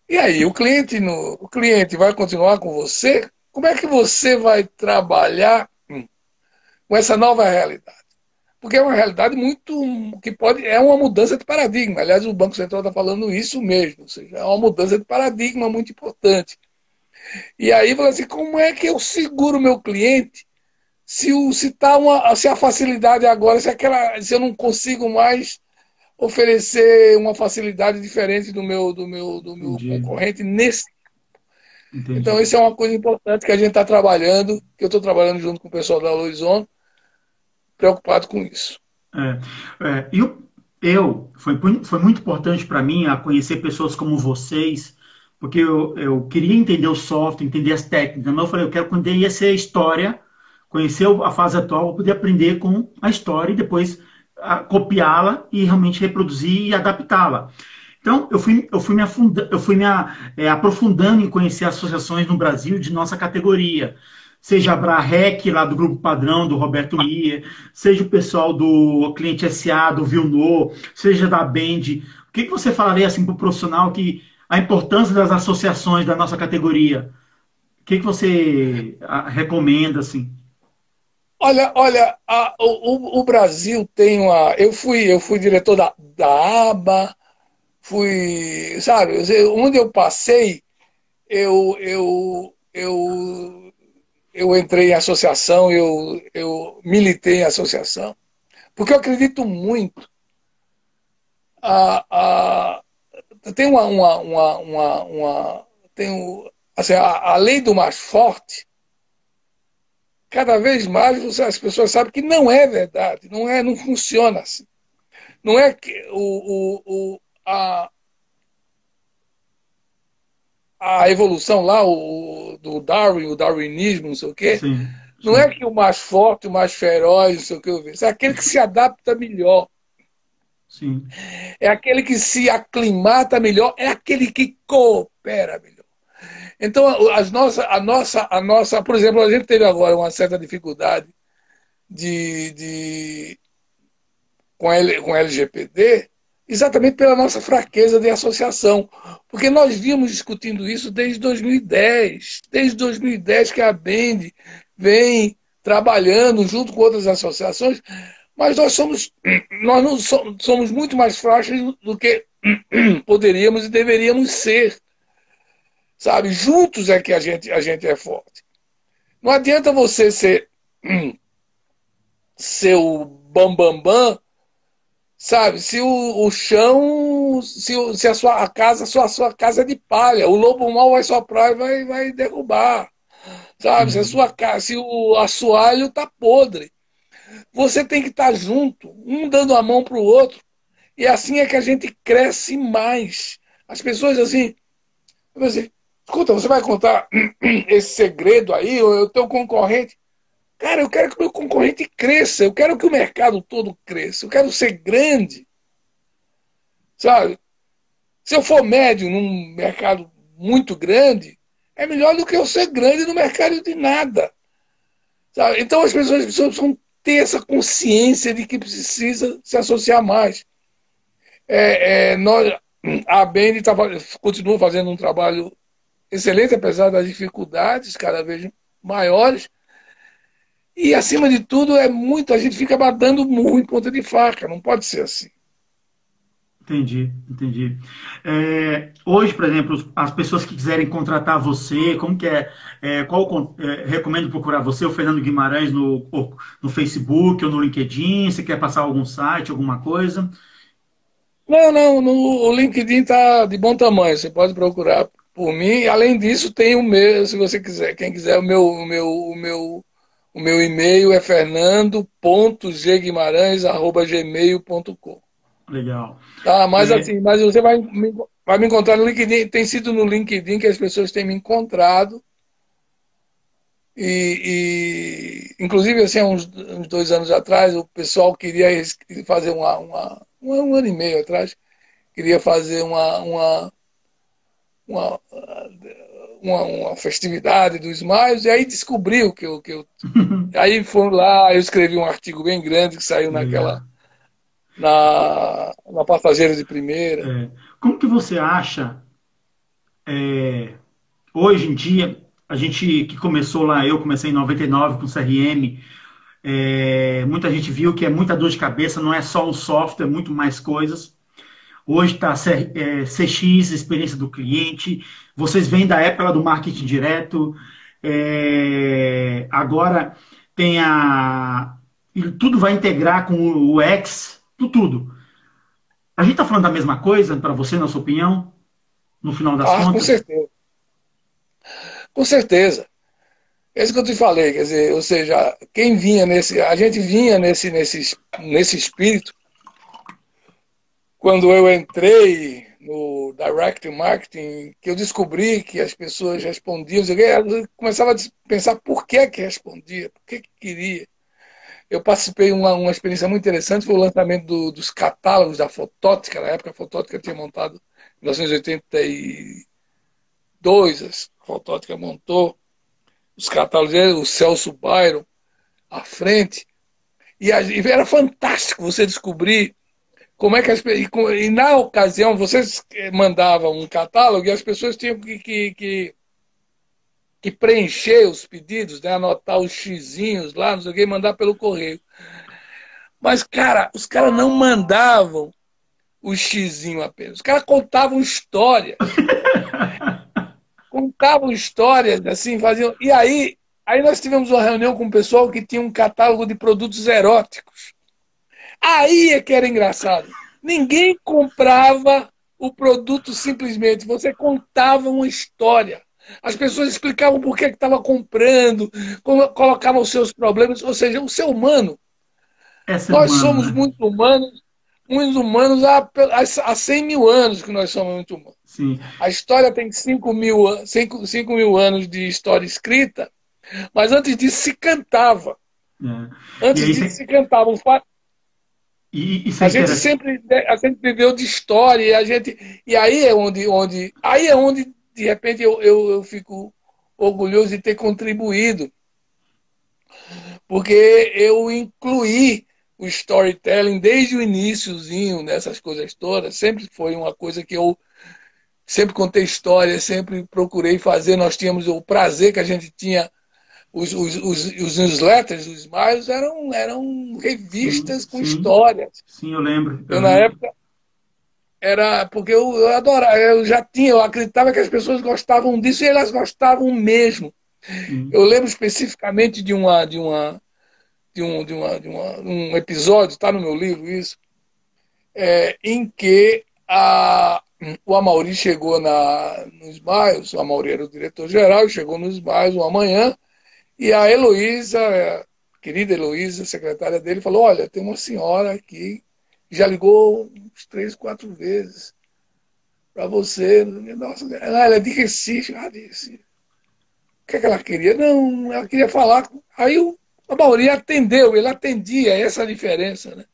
B: E aí, o cliente vai continuar com você? Como é que você vai trabalhar com essa nova realidade? Porque é uma realidade muito que pode é uma mudança de paradigma. Aliás, o Banco Central está falando isso mesmo, ou seja, é uma mudança de paradigma muito importante. E aí, fala assim, como é que eu seguro o meu cliente se a facilidade agora, se eu não consigo mais oferecer uma facilidade diferente do meu
A: Entendi,
B: concorrente nesse. Então,
A: entendi.
B: isso é uma coisa importante que a gente está trabalhando, que eu estou trabalhando junto com o pessoal da Luizon, preocupado com isso.
A: Foi muito importante para mim a conhecer pessoas como vocês, porque eu queria entender o software, entender as técnicas. Mas eu falei, eu quero conhecer a história, conhecer a fase atual, para poder aprender com a história e depois copiá-la e realmente reproduzir e adaptá-la. Então, eu fui aprofundando em conhecer associações no Brasil de nossa categoria. Seja a Brarec, lá do Grupo Padrão, do Roberto Mier, seja o pessoal do Cliente SA, do Vilno, seja da Bend. O que você falaria assim, para o profissional que a importância das associações da nossa categoria? O que você recomenda assim?
B: Olha, o Brasil tem uma. Eu fui diretor da ABA, sabe, onde eu passei, eu, eu, eu, eu entrei em associação, eu militei em associação, porque eu acredito muito. A, a, tem tem assim, a lei do mais forte, cada vez mais as pessoas sabem que não é verdade, não funciona assim. Não é que a evolução lá, do Darwin, o darwinismo, não sei o quê,
A: Sim,
B: não é
A: sim,
B: que o mais forte, o mais feroz, não sei o que, é aquele que se adapta melhor,
A: sim,
B: é aquele que se aclimata melhor, é aquele que coopera melhor. Então, a nossa, por exemplo, a gente teve agora uma certa dificuldade de com LGPD, exatamente pela nossa fraqueza de associação. Porque nós vimos discutindo isso desde 2010. Desde 2010 que a Bend vem trabalhando junto com outras associações, mas nós não somos muito mais frágeis do que poderíamos e deveríamos ser. Sabe? Juntos é que a gente é forte. Não adianta você ser o bambambam, bam, bam, sabe? Se o chão, se a sua casa é de palha, o lobo mal vai soprar e vai derrubar, sabe? Se
A: entendi.
B: se o assoalho tá podre, você tem que estar junto, um dando a mão para o outro, e assim é que a gente cresce mais. As pessoas assim, escuta, você vai contar esse segredo aí, o teu concorrente? Cara, eu quero que o meu concorrente cresça, eu quero que o mercado todo cresça, eu quero ser grande, sabe? Se eu for médio num mercado muito grande, é melhor do que eu ser grande no mercado de nada, sabe? Então as pessoas precisam ter essa consciência de que precisa se associar mais. Nós, a Bend continua fazendo um trabalho excelente, apesar das dificuldades cada vez maiores. E, acima de tudo, a gente fica batendo murro em ponta de faca. Não pode ser assim.
A: Entendi, entendi. Hoje, por exemplo, as pessoas que quiserem contratar você, como que é? Recomendo procurar você, o Fernando Guimarães, no Facebook ou no LinkedIn. Você quer passar algum site, alguma coisa?
B: Não, não, o LinkedIn está de bom tamanho. Você pode procurar por mim. E, além disso, tem o meu, se você quiser. Quem quiser, o meu e-mail é fernando.gguimarães@gmail.com.
A: Legal.
B: Tá, mas
A: É,
B: assim, mas você vai me encontrar no LinkedIn. Tem sido no LinkedIn que as pessoas têm me encontrado. Inclusive, assim, há uns 2 anos atrás, o pessoal queria fazer um ano e meio atrás, queria fazer uma, uma festividade dos Smiles, e aí descobriu aí foram lá, eu escrevi um artigo bem grande que saiu
A: legal.
B: na Passageiro de Primeira.
A: Como que você acha, hoje em dia, a gente que começou lá, eu comecei em 99 com CRM, muita gente viu que é muita dor de cabeça, não é só um software, muito mais coisas. Hoje está CX, experiência do cliente. Vocês vêm da época lá do marketing direto. Agora tem e tudo vai integrar com o X, tudo. A gente está falando da mesma coisa para você, na sua opinião, no final das
B: Ah, com
A: contas?
B: certeza. Com certeza. É isso que eu te falei, quer dizer, ou seja, a gente vinha nesse espírito. Quando eu entrei no Direct Marketing, que eu descobri que as pessoas respondiam, eu começava a pensar por que respondia, por que queria. Eu participei de uma experiência muito interessante, foi o lançamento dos catálogos da Fotótica. Na época a Fotótica tinha montado, em 1982, a Fotótica montou os catálogos, o Celso Byron à frente, e era fantástico você descobrir como é que e na ocasião vocês mandavam um catálogo e as pessoas tinham que preencher os pedidos, né? Anotar os xizinhos lá, não sei o que, e mandar pelo correio. Mas, cara, os caras não mandavam o xizinho apenas. Os caras contavam histórias. Contavam histórias, assim, faziam. Aí nós tivemos uma reunião com o pessoal que tinha um catálogo de produtos eróticos. Aí é que era engraçado. Ninguém comprava o produto simplesmente, você contava uma história. As pessoas explicavam por que estava comprando, colocavam os seus problemas, ou seja, o ser humano.
A: É ser
B: Nós
A: humano,
B: somos
A: né?
B: muito humanos há 100 mil anos que nós somos muito humanos.
A: Sim.
B: A história tem 5 mil anos de história escrita, mas antes disso se cantava.
A: É. E
B: Antes
A: aí
B: disso
A: você,
B: se cantava.
A: isso é
B: A gente
A: interessante.
B: sempre a gente viveu de história e aí é onde de repente eu fico orgulhoso de ter contribuído, porque eu incluí o storytelling desde o iniciozinho nessas coisas todas. Sempre foi uma coisa que eu sempre contei história, sempre procurei fazer. Nós tínhamos o prazer que a gente tinha. Os newsletters, os smiles, eram
A: Sim,
B: revistas com
A: sim,
B: histórias.
A: sim, eu lembro, eu
B: Eu, na
A: lembro.
B: época, era porque eu adorava, eu acreditava que as pessoas gostavam disso e elas gostavam mesmo. Eu
A: Sim.
B: lembro especificamente um episódio, está no meu livro isso, em que o Amaury chegou no Smiles, o Amaury era o diretor-geral, chegou no Smiles uma manhã, e a Heloísa, a querida Heloísa, secretária dele, falou: Olha, tem uma senhora aqui, já ligou uns 3, 4 vezes para você. Nossa, ela é de Recife. Ah, de Recife. O que é que ela queria? Não, ela queria falar. Aí Mauri atendeu, ele atendia, essa é a diferença, né?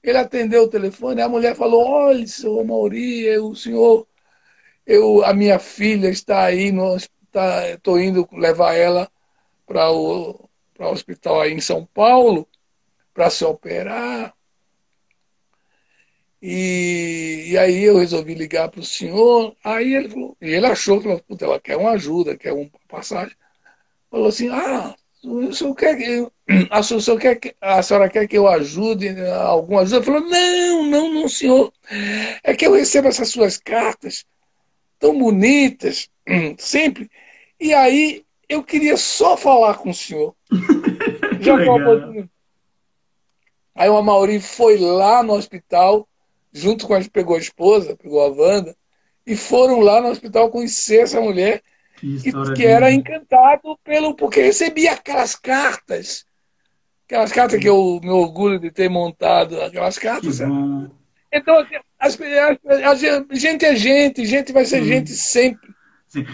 B: Ele atendeu o telefone, a mulher falou: olha, senhor Mauri, o senhor, a minha filha está aí, estou indo levar ela para o hospital aí em São Paulo para se operar. E aí eu resolvi ligar para o senhor. Aí ele falou, e ele achou que ela quer uma ajuda, quer uma passagem. Falou assim: o senhor quer que, a senhora quer que eu ajude, alguma ajuda? Falou: não, não, não, senhor. É que eu recebo essas suas cartas tão bonitas, sempre. E aí eu queria só falar com o senhor.
A: Que
B: Já
A: legal.
B: Aí o Amaury foi lá no hospital, junto com pegou a esposa, pegou a Wanda, e foram lá no hospital conhecer essa mulher
A: Que história
B: que era
A: linda.
B: encantado porque recebia aquelas cartas que eu me orgulho de ter montado, aquelas
A: Que
B: cartas, sabe?
A: bom.
B: Então, assim, gente é gente, gente vai ser gente
A: Sim.
B: sempre,
A: Sim.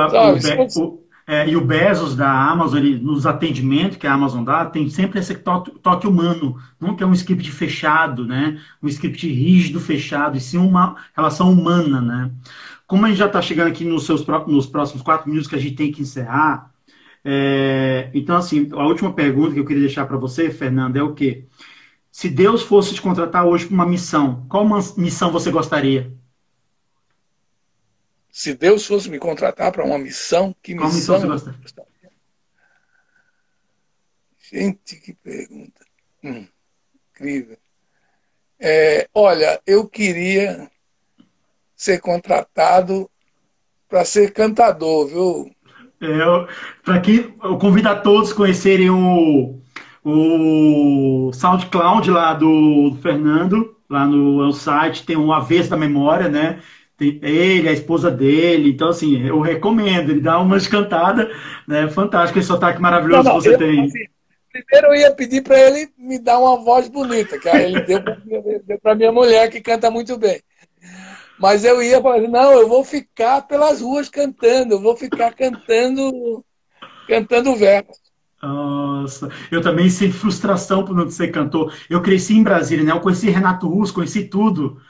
B: sabe? Se você,
A: E o Bezos da Amazon, ele, nos atendimentos que a Amazon dá, tem sempre esse toque humano, não que é um script fechado, né? Um script rígido, fechado, e sim uma relação humana, né? Como a gente já está chegando aqui nos próximos 4 minutos que a gente tem que encerrar, então, assim, a última pergunta que eu queria deixar para você, Fernando, é o quê? Se Deus fosse te contratar hoje para uma missão, qual missão você gostaria?
B: se Deus fosse me contratar para uma missão, que
A: Qual missão você
B: missão?
A: gostaria?
B: Gente, que pergunta. Incrível. Olha, eu queria ser contratado para ser cantador, viu?
A: Para que eu convido a todos a conhecerem o SoundCloud lá do Fernando, lá no site, tem um Avesso da Memória, né? Tem ele, a esposa dele, então assim, eu recomendo, ele dá umas cantadas, né? Fantástico esse sotaque
B: Não,
A: maravilhoso que
B: não,
A: você tem.
B: primeiro eu ia pedir para ele me dar uma voz bonita, que aí ele deu para minha mulher, que canta muito bem. Mas eu ia falar: não, eu vou ficar pelas ruas cantando, eu vou ficar cantando verso.
A: Nossa, eu também sinto frustração por não ser cantor. Eu cresci em Brasília, né? Eu conheci Renato Russo, conheci tudo.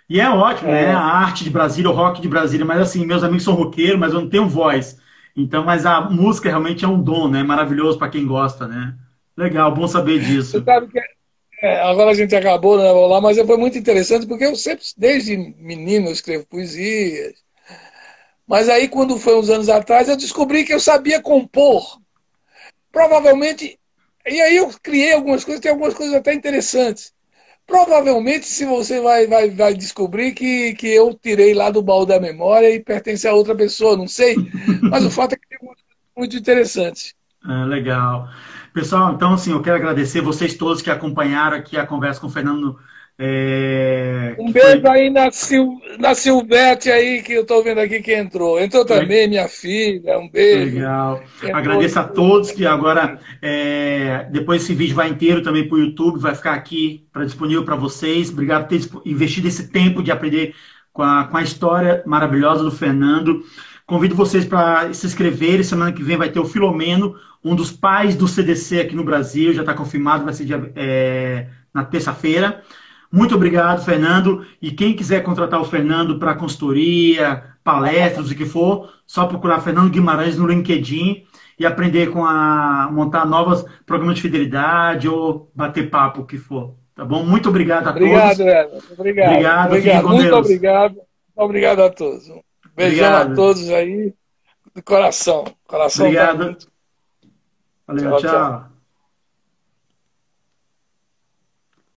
A: E é ótimo, né? A
B: É,
A: arte de Brasília, o rock de Brasília, mas assim, meus amigos são roqueiros, mas eu não tenho voz. Então, mas a música realmente é um dom, né? Maravilhoso para quem gosta, né? Legal, bom saber
B: você
A: disso.
B: sabe que agora a gente acabou, né, lá, mas foi muito interessante, porque eu sempre, desde menino, eu escrevo poesias. Mas aí, quando foi uns anos atrás, eu descobri que eu sabia compor. Provavelmente, e aí eu criei algumas coisas, tem algumas coisas até interessantes. Provavelmente, se você vai descobrir que eu tirei lá do baú da memória e pertence a outra pessoa, não sei. Mas o fato é que tem algumas coisas muito interessantes.
A: Legal. Pessoal, então assim, eu quero agradecer vocês todos que acompanharam aqui a conversa com o Fernando,
B: Um
A: que
B: beijo
A: foi
B: aí na Silvete aí, que eu estou vendo aqui que entrou. Entrou
A: le-
B: também minha filha, um beijo.
A: legal.
B: Entrou,
A: Agradeço a todos que agora, depois esse vídeo vai inteiro também para o YouTube, vai ficar aqui disponível para vocês. Obrigado por ter investido esse tempo de aprender com a história maravilhosa do Fernando. Convido vocês para se inscreverem. Semana que vem vai ter o Filomeno, um dos pais do CDC aqui no Brasil, já está confirmado, vai ser na terça-feira. Muito obrigado, Fernando. E quem quiser contratar o Fernando para consultoria, palestras, o que for, só procurar Fernando Guimarães no LinkedIn e aprender montar novos programas de fidelidade ou bater papo, o que for. Tá bom? Muito obrigado a
B: Obrigado,
A: todos.
B: Everton. Obrigado,
A: Obrigado. Fiquem
B: obrigado.
A: com
B: Muito
A: Deus.
B: obrigado. Obrigado a todos. Um beijão a
A: Obrigado.
B: todos aí, de coração. Coração tá
A: Obrigado.
B: muito.
A: Valeu,
B: Tchau, tchau.
A: tchau.